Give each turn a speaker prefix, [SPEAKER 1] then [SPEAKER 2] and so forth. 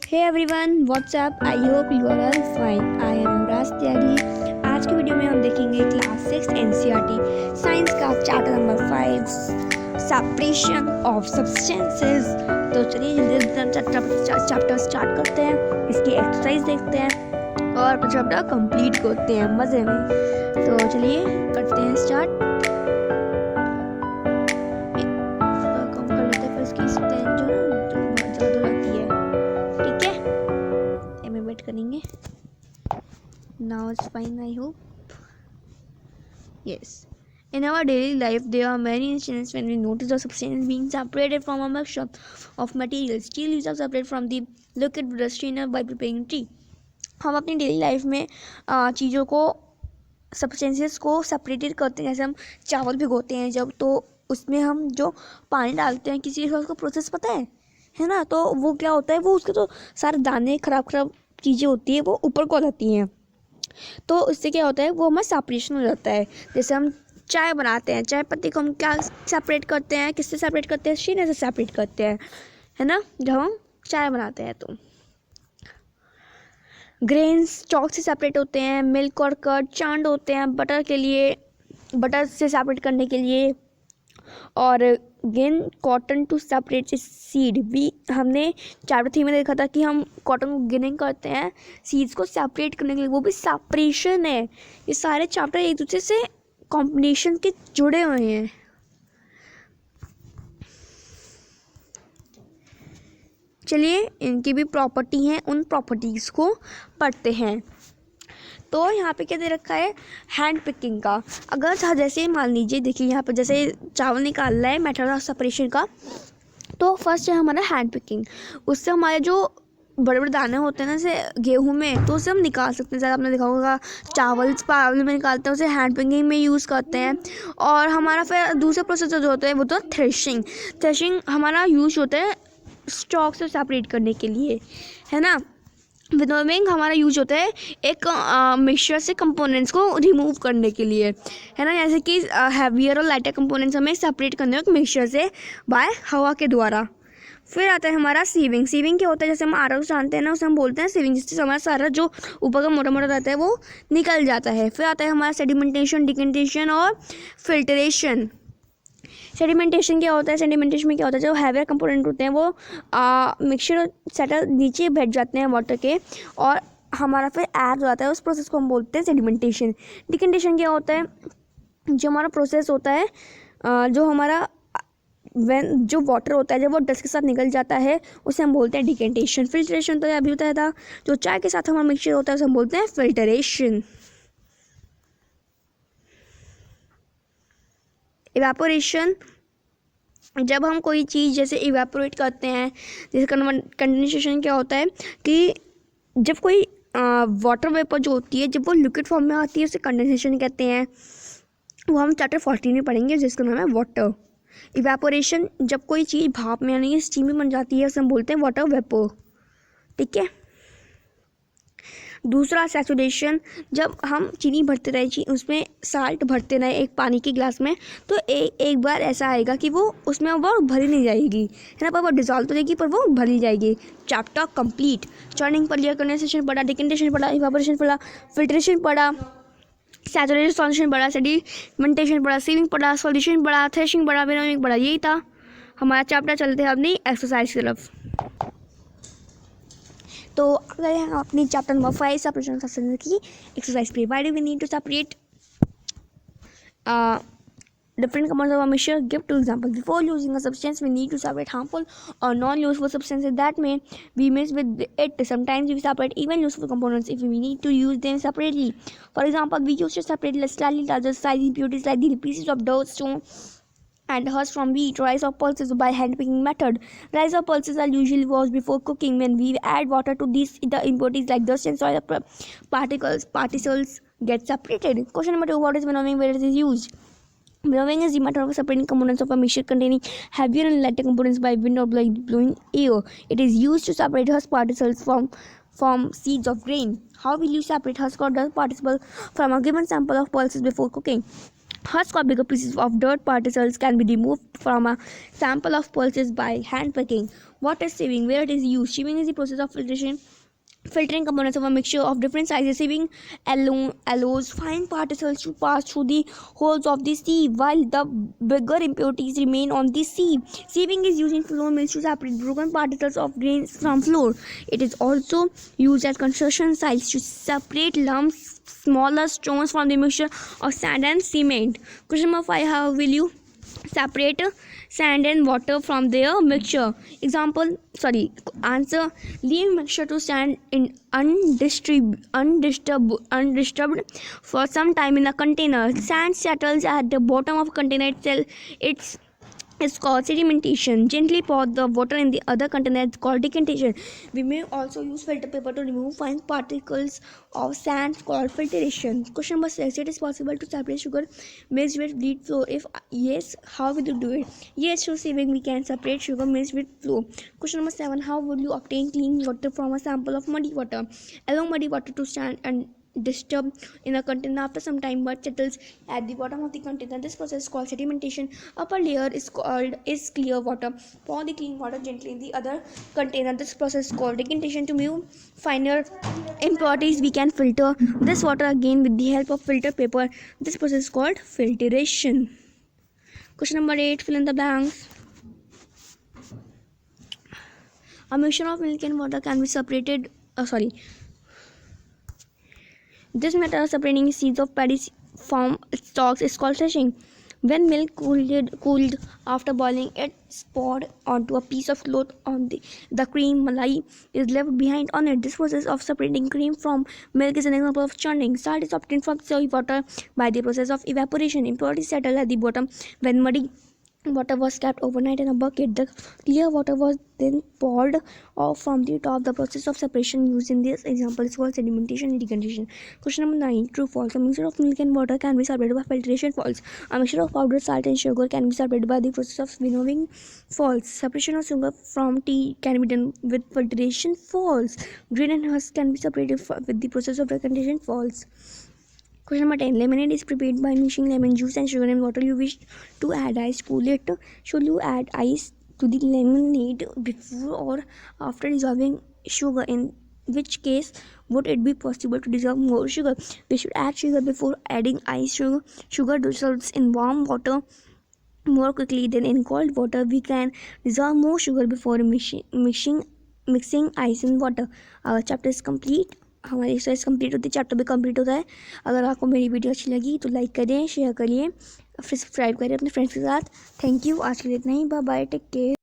[SPEAKER 1] Hey everyone, what's up. I hope you are all fine. I am Yuvraj Tyagi. आज की video में हम देखेंगे क्लास 6 NCERT साइंस का chapter number 5 separation of substances. तो चलिए जल्दी चैप्टर स्टार्ट करते हैं, इसकी एक्सरसाइज देखते हैं और चैप्टर कंप्लीट करते हैं मज़े में। तो चलिए करते हैं स्टार्ट। कम कर लेते हैं, फिर इसकी स्ट्रेंथ जो बहुत ज़्यादा लगती है। ठीक है, में वेट करेंगे। Now it's fine, I hope. Yes. In our daily life, there are many instances when we notice a substance being separated from a mixture of materials. Steel is separated from the liquid with a strainer by preparing tea. हम अपनी daily life में चीज़ों को substances को separated करते हैं। जैसे हम चावल भिगोते हैं जब, तो उसमें हम जो पानी डालते हैं किसी का, उसका प्रोसेस पता है ना। तो वो क्या होता है, वो उसके तो सारे दाने खराब चीज़ें होती है वो ऊपर को आ जाती हैं। तो उससे क्या होता है, वो हमारा सेपरेशन हो जाता है। जैसे हम चाय बनाते हैं, चाय पत्ती को हम क्या सेपरेट करते हैं, किससे सेपरेट करते हैं, शीने से सेपरेट करते हैं, है ना, जब हम चाय बनाते हैं। तो ग्रेन्स चॉक से सेपरेट होते हैं, मिल्क और कर्ड चांड होते हैं बटर के लिए, बटर से सेपरेट करने के लिए। और gin cotton to separate seed भी हमने चैप्टर 3 में देखा था कि हम कॉटन को गिनिंग करते हैं सीड्स को सेपरेट करने के लिए, वो भी सेपरेशन है। ये सारे चैप्टर एक दूसरे से कॉम्बिनेशन के जुड़े हुए हैं। चलिए इनकी भी प्रॉपर्टी हैं, उन प्रॉपर्टीज़ को पढ़ते हैं। तो यहाँ पे क्या दे रखा है, हैंड पिकिंग का। अगर जैसे मान लीजिए, देखिए यहाँ पर जैसे चावल निकालना है मेथड ऑफ सेपरेशन का, तो फर्स्ट है हमारा हैंड पिकिंग। उससे हमारे जो बड़े बड़े दाने होते हैं ना, जैसे गेहूं में, तो उससे हम निकाल सकते हैं। ज़्यादा आपने देखा होगा चावल में निकालते हैं, उसे हैंड पिकिंग में यूज़ करते हैं। और हमारा फिर दूसरा प्रोसेस जो होता है वो तो थ्रेशिंग। थ्रेशिंग हमारा यूज होता है स्टॉक से सेपरेट करने के लिए, है ना। विनोविंग हमारा यूज होता है एक मिक्सचर से कंपोनेंट्स को रिमूव करने के लिए, है ना। जैसे कि हैवियर और लाइटर कंपोनेंट्स हमें सेपरेट करने हैं मिक्सचर से बाय हवा के द्वारा। फिर आता है हमारा सीविंग। सीविंग क्या होता है, जैसे हम आरा जानते हैं ना, उसे हम बोलते हैं सीविंग, जिससे हमारा सारा जो ऊपर का मोटा मोटा रहता है वो निकल जाता है। फिर आता है हमारा सेडिमेंटेशन, डिकेंटेशन और फिल्टरेशन। सेडिमेंटेशन क्या होता है, सेडिमेंटेशन में क्या होता है, जो हैवियर कंपोनेंट होते हैं वो मिक्सचर सेटल नीचे बैठ जाते हैं वाटर के, और हमारा फिर ऐड हो जाता है। उस प्रोसेस को हम बोलते हैं सेडिमेंटेशन। डिकेंटेशन क्या होता है, जो हमारा प्रोसेस होता है, जो हमारा जो वाटर होता है जब वो डस्ट के साथ निकल जाता है, उसे हम बोलते हैं डिकेंटेशन। फिल्ट्रेशन तो अभी बताया था, जो चाय के साथ हमारा मिक्सचर होता है उसे हम बोलते हैं फिल्टरेशन। इवेपोरेशन, जब हम कोई चीज़ जैसे इवेपोरेट करते हैं, जैसे कंडेंसेशन क्या होता है कि जब कोई वाटर वेपर जो होती है जब वो लिक्विड फॉर्म में आती है उसे कंडेंसेशन कहते हैं। वो हम चैप्टर 14 में पढ़ेंगे, जिसका नाम है वाटर। इवेपोरेशन, जब कोई चीज़ भाप में यानी स्टीम में बन जाती है उसे हम बोलते हैं वाटर वेपर। ठीक है। दूसरा सैचुरेशन, जब हम चीनी भरते रहे, उसमें साल्ट भरते रहे एक पानी के गिलास में, तो एक बार ऐसा आएगा कि वो उसमें वो भरी नहीं जाएगी, है ना, पर वो डिजॉल्व तो जाएगी पर वो भरी जाएगी। Chapter complete. चर्निंग पढ़ लिया, कंडेंसेशन पढ़ा, डिकेंटेशन पढ़ा, इवेपोरेशन पढ़ा, फिल्ट्रेशन पढ़ा, सैचुरेशन सॉल्यूशन पढ़ा, सेडिमेंटेशन पढ़ा, सीविंग पढ़ा, सॉल्यूशन पढ़ा, थ्रेशिंग पढ़ा, विनोविंग पढ़ा। यही था हमारा चैप्टर। चलते हैं अपनी एक्सरसाइज की तरफ। तो अगर हम अपनी चैप्टर नंबर 5 सेपरेशन की एक्सरसाइज पे, why do we need to separate different components of a mixture? Give two examples. Before using a substance, we need to separate harmful or non-useful substances that may be mixed with it. Sometimes we separate even useful components if we need to use them separately. For example, we used to separate slightly larger size impurities like the pieces of dirt, stone, and husk from wheat, rice, or pulses by hand picking method. Rice or pulses are usually washed before cooking. When we add water to these, the impurities like dust and soil particles get separated. Question number 2. What is winnowing? Where it is used? Winnowing is the method of separating components of a mixture containing heavier and lighter components by wind or blowing air. It is used to separate husk particles from seeds of grain. How will you separate husk or dust particles from a given sample of pulses before cooking? Husk or bigger pieces of dirt particles can be removed from a sample of pulses by hand picking. Water sieving, where it is used. Sieving is the process of filtering components of a mixture of different sizes. Sieving allows fine particles to pass through the holes of the sieve while the bigger impurities remain on the sieve. Sieving is used in flour mills to separate broken particles of grains from flour. It is also used at construction sites to separate lumps, smaller stones from the mixture of sand and cement. Question number 5. How will you separate sand and water from their mixture? Answer: leave mixture to stand in undisturbed for some time in a container. Sand settles at the bottom of a container itself. It's called sedimentation. Gently pour the water in the other container. It's called decantation. We may also use filter paper to remove fine particles of sand, called filtration. Question number 6. It is possible to separate sugar mixed with wheat flour. If yes, how will you do it? Yes, through sieving we can separate sugar mixed with flour. Question number 7. How would you obtain clean water from a sample of muddy water? Allow muddy water to stand and disturbed in a container. After some time, mud settles at the bottom of the container. This process is called sedimentation. Upper layer is clear water. Pour the clean water gently in the other container. This process is called decantation. To remove finer impurities, we can filter this water again with the help of filter paper. This process is called filtration. Question number 8. Fill in the blanks. A mixture of milk and water can be separated. This method of separating seeds of paddy from stalks is called threshing. When milk cooled after boiling, it's poured onto a piece of cloth. On the cream malai is left behind on it. This process of separating cream from milk is an example of churning. Salt is obtained from soy water by the process of evaporation. Impurities settle at the bottom when muddy water was kept overnight in a bucket. The clear water was then poured off from the top. The process of separation used in this example is called sedimentation and decantation. Question number 9. True, false. A mixture of milk and water can be separated by filtration. False. A mixture of powdered salt and sugar can be separated by the process of winnowing. False. Separation of sugar from tea can be done with filtration. False. Grain and husk can be separated with the process of decantation. False. Question number 10. Lemonade is prepared by mixing lemon juice and sugar and water. You wish to add ice. Cool it. Should you add ice to the lemonade before or after dissolving sugar? In which case would it be possible to dissolve more sugar? We should add sugar before adding ice. Sugar dissolves in warm water more quickly than in cold water. We can dissolve more sugar before mixing ice in water. Our chapter is complete. हमारी exercise complete होती है, chapter भी complete होता है. अगर आपको मेरी video अच्छी लगी तो लाइक करें, शेयर करिए, फिर सब्सक्राइब करें अपने फ्रेंड्स के साथ. Thank you. आज के लिए इतना ही. Bye bye. Take care.